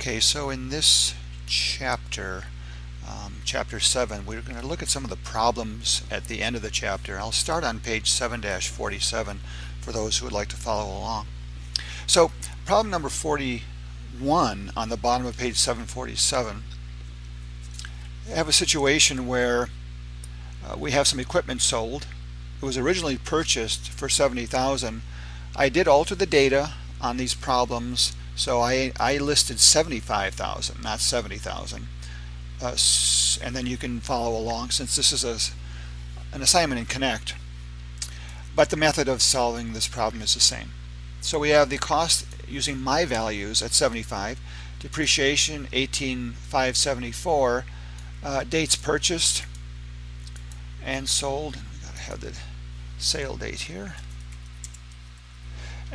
Okay, so in this chapter, chapter 7, we're going to look at some of the problems at the end of the chapter. I'll start on page 7-47 for those who would like to follow along. So problem number 41 on the bottom of page 747, I have a situation where we have some equipment sold. It was originally purchased for $70,000. I did alter the data on these problems, so I listed $75,000, not $70,000. And then you can follow along since this is an assignment in Connect. But the method of solving this problem is the same. So we have the cost using my values at 75, depreciation 18,574, dates purchased and sold. We gotta have the sale date here.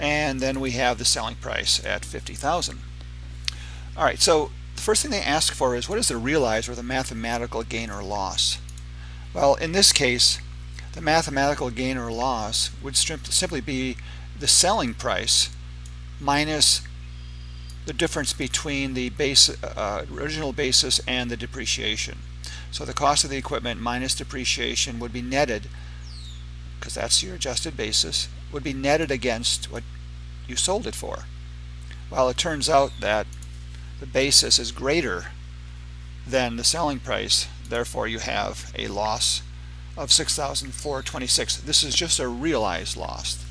And then we have the selling price at 50,000. All right, so the first thing they ask for is what is the realized or the mathematical gain or loss? Well, in this case, the mathematical gain or loss would simply be the selling price minus the difference between the original basis and the depreciation. So the cost of the equipment minus depreciation would be netted, because that's your adjusted basis, would be netted against what you sold it for. Well, it turns out that the basis is greater than the selling price, therefore you have a loss of 6,426. This is just a realized loss.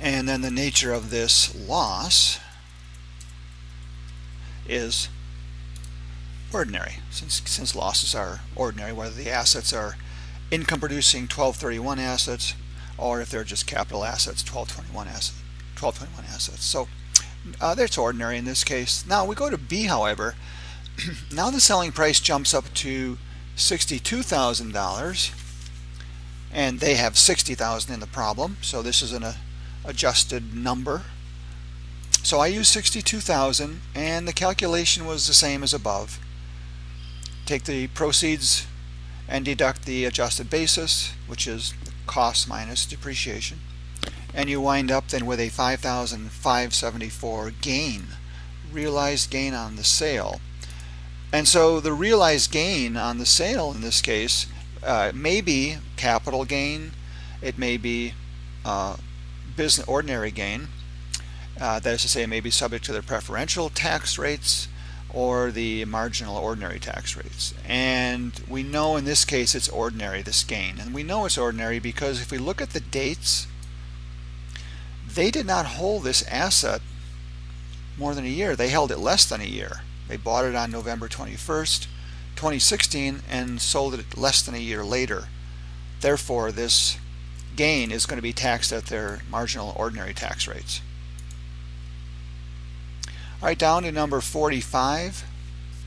And then the nature of this loss is ordinary, since losses are ordinary, whether the assets are income producing 1231 assets or if they're just capital assets, 1221 assets. So that's ordinary in this case. Now we go to B, however. Now the selling price jumps up to $62,000 and they have 60,000 in the problem, so this is an adjusted number. So I use 62,000 and the calculation was the same as above. Take the proceeds and deduct the adjusted basis, which is the cost minus depreciation, and you wind up then with a 5,574 gain, realized gain on the sale. And so the realized gain on the sale in this case may be capital gain, it may be business ordinary gain, that is to say it may be subject to the preferential tax rates or the marginal ordinary tax rates. And we know in this case it's ordinary, this gain. And we know it's ordinary because if we look at the dates, they did not hold this asset more than a year. They held it less than a year. They bought it on November 21st, 2016 and sold it less than a year later. Therefore, this gain is going to be taxed at their marginal ordinary tax rates. All right, down to number 45.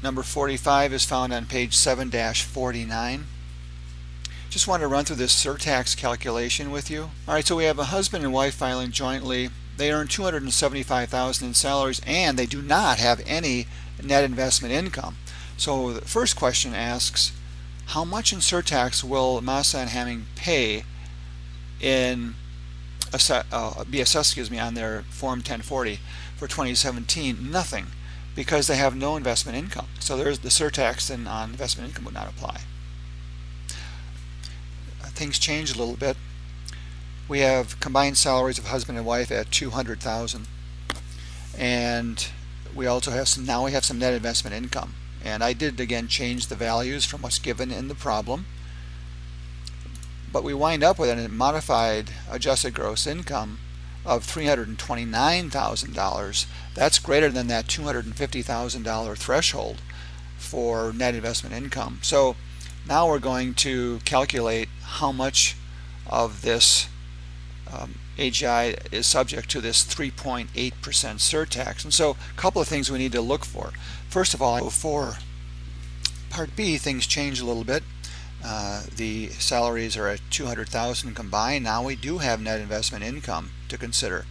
Number 45 is found on page 7-49. Just want to run through this surtax calculation with you. All right, so we have a husband and wife filing jointly. They earn $275,000 in salaries and they do not have any net investment income. So the first question asks, how much in surtax will Massa and Hamming pay be assessed on their Form 1040 for 2017? Nothing, because they have no investment income. So there's the surtax then on investment income would not apply. Things change a little bit. We have combined salaries of husband and wife at $200,000, and we also have some net investment income. And I did again change the values from what's given in the problem, but we wind up with a modified adjusted gross income of $329,000. That's greater than that $250,000 threshold for net investment income. So now we're going to calculate how much of this AGI is subject to this 3.8% surtax. And so a couple of things we need to look for. First of all, for Part B, things change a little bit. The salaries are at $200,000 combined. Now we do have net investment income to consider.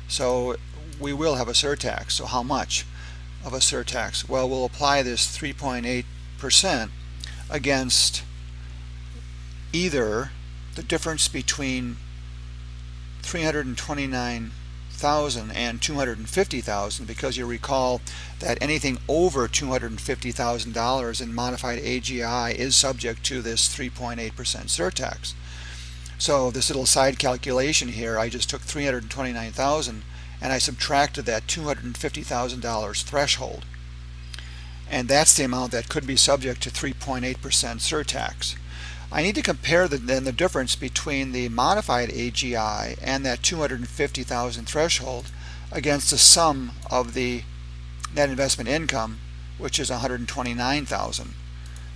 So we will have a surtax. So how much of a surtax? Well, we'll apply this 3.8% against either the difference between $329,000 $200,000 and $250,000, because you recall that anything over $250,000 in modified AGI is subject to this 3.8% surtax. So this little side calculation here, I just took $329,000 and I subtracted that $250,000 threshold. And that's the amount that could be subject to 3.8% surtax. I need to compare then the difference between the modified AGI and that 250,000 threshold against the sum of the net investment income, which is 129,000.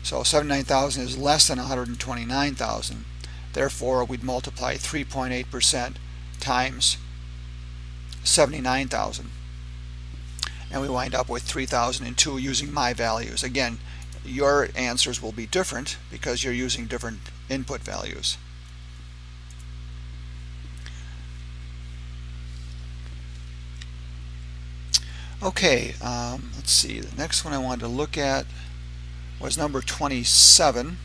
So 79,000 is less than 129,000. Therefore, we'd multiply 3.8% times 79,000. And we wind up with 3,002 using my values. Again, your answers will be different because you're using different input values. Okay, let's see. The next one I wanted to look at was number 27.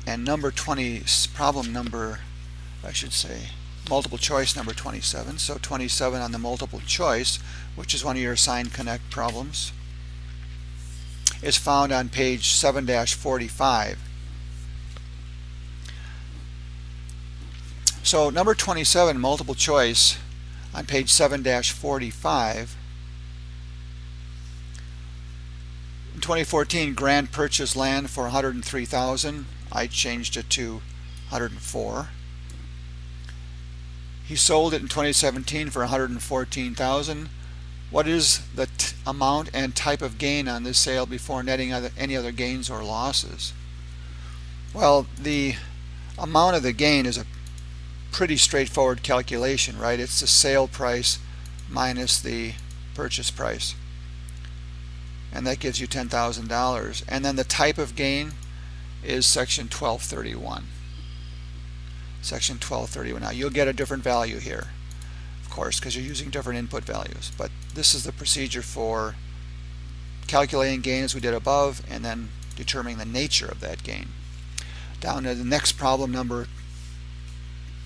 And number 20, problem number, I should say, multiple choice number 27. So 27 on the multiple choice, which is one of your assigned Connect problems, is found on page 7-45. So number 27, multiple choice on page 7-45. In 2014, Grant purchased land for $103,000. I changed it to $104,000. He sold it in 2017 for $114,000. What is the amount and type of gain on this sale before netting any other gains or losses? Well, the amount of the gain is a pretty straightforward calculation, right? It's the sale price minus the purchase price, and that gives you $10,000. And then the type of gain is section 1231. Section 1231. Now you'll get a different value here, of course, because you're using different input values, but this is the procedure for calculating gain as we did above, and then determining the nature of that gain. Down to the next problem, number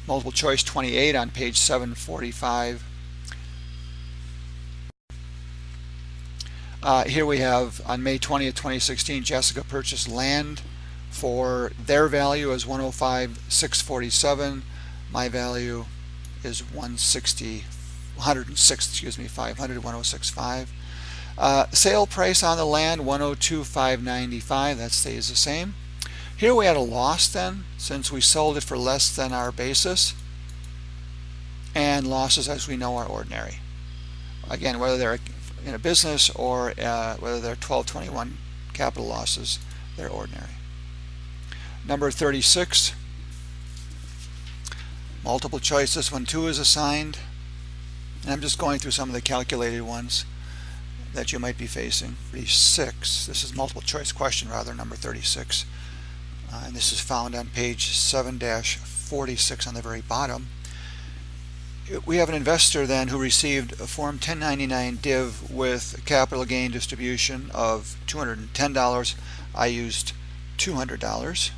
multiple choice 28 on page 745. Here we have on May 20th, 2016, Jessica purchased land for their value is $105,647. My value is $106, 106,500, sale price on the land $102,595. That stays the same. Here we had a loss then, since we sold it for less than our basis, and losses, as we know, are ordinary. Again, whether they're in a business or whether they're 1221 capital losses, they're ordinary. Number 36, multiple choice. This one too is assigned, and I'm just going through some of the calculated ones that you might be facing. 36, this is multiple choice question rather, number 36, and this is found on page 7-46 on the very bottom. We have an investor then who received a Form 1099 div with capital gain distribution of $210. I used $200.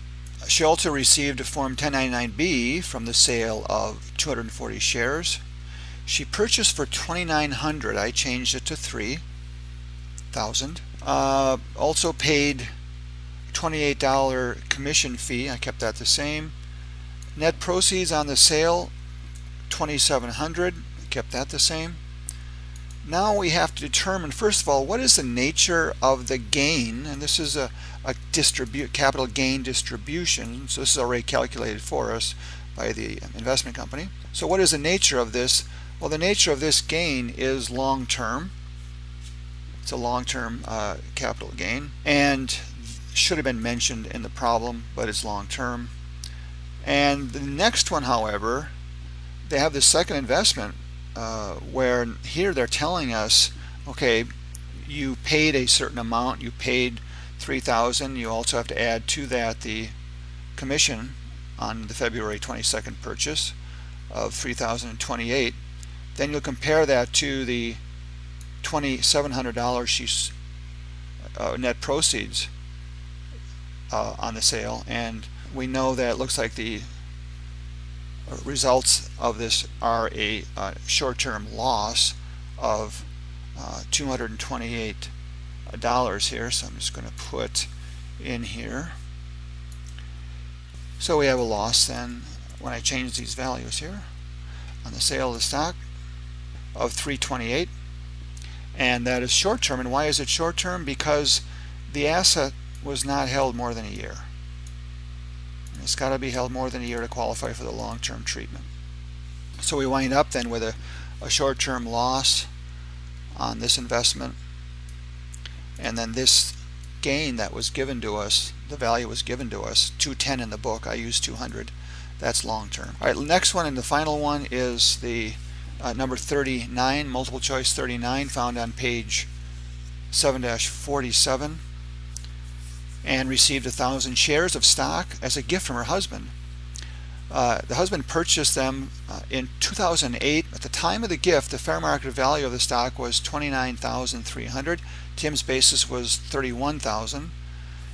She also received a Form 1099-B from the sale of 240 shares. She purchased for $2,900. I changed it to $3,000. Also paid $28 commission fee. I kept that the same. Net proceeds on the sale $2,700. Kept that the same. Now we have to determine, first of all, what is the nature of the gain, and this is a capital gain distribution, so this is already calculated for us by the investment company. So what is the nature of this? Well, the nature of this gain is long-term. It's a long-term capital gain, and should have been mentioned in the problem, but it's long-term. And the next one, however, they have the second investment where here they're telling us, okay, you paid a certain amount, you paid $3,000. You also have to add to that the commission on the February 22nd purchase of $3,028. Then you'll compare that to the $2,700 she's net proceeds on the sale, and we know that it looks like the results of this are a short-term loss of $228 here, so I'm just going to put in here. So we have a loss then when I change these values here on the sale of the stock of $328, and that is short term. And why is it short term? Because the asset was not held more than a year. It's got to be held more than a year to qualify for the long-term treatment. So we wind up then with a short-term loss on this investment, and then this gain that was given to us, the value was given to us, 210 in the book, I used 200, that's long-term. All right, next one and the final one is the number 39, multiple choice 39, found on page 7-47, and received 1,000 shares of stock as a gift from her husband. The husband purchased them in 2008. At the time of the gift, the fair market value of the stock was $29,300. Tim's basis was $31,000.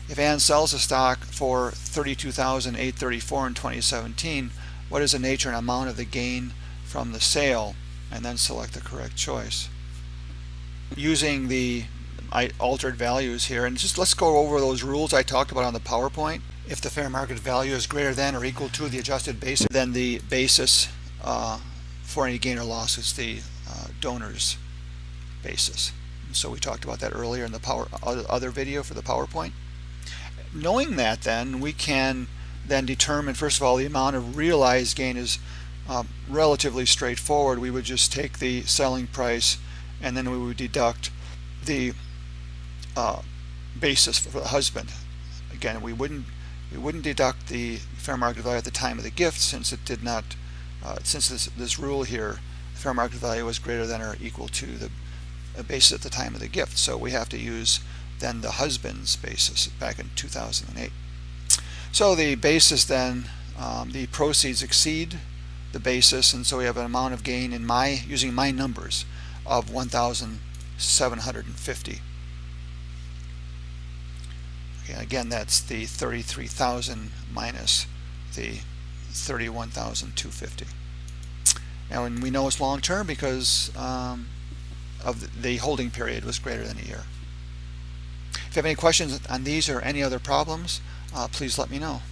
If Ann sells the stock for $32,834 in 2017, what is the nature and amount of the gain from the sale? And then select the correct choice. Using the altered values here, and just let's go over those rules I talked about on the PowerPoint. If the fair market value is greater than or equal to the adjusted basis, then the basis for any gain or loss is the donor's basis. So we talked about that earlier in the other video for the PowerPoint. Knowing that, then we can then determine, first of all, the amount of realized gain is relatively straightforward. We would just take the selling price and then we would deduct the basis for the husband. Again, we wouldn't deduct the fair market value at the time of the gift, since it did not, since this rule here, the fair market value was greater than or equal to the basis at the time of the gift. So we have to use then the husband's basis back in 2008. So the basis then, the proceeds exceed the basis, and so we have an amount of gain in using my numbers of 1,750. Okay, again, that's the 33,000 minus the 31,250. Now, and we know it's long term because of the holding period was greater than a year. If you have any questions on these or any other problems, please let me know.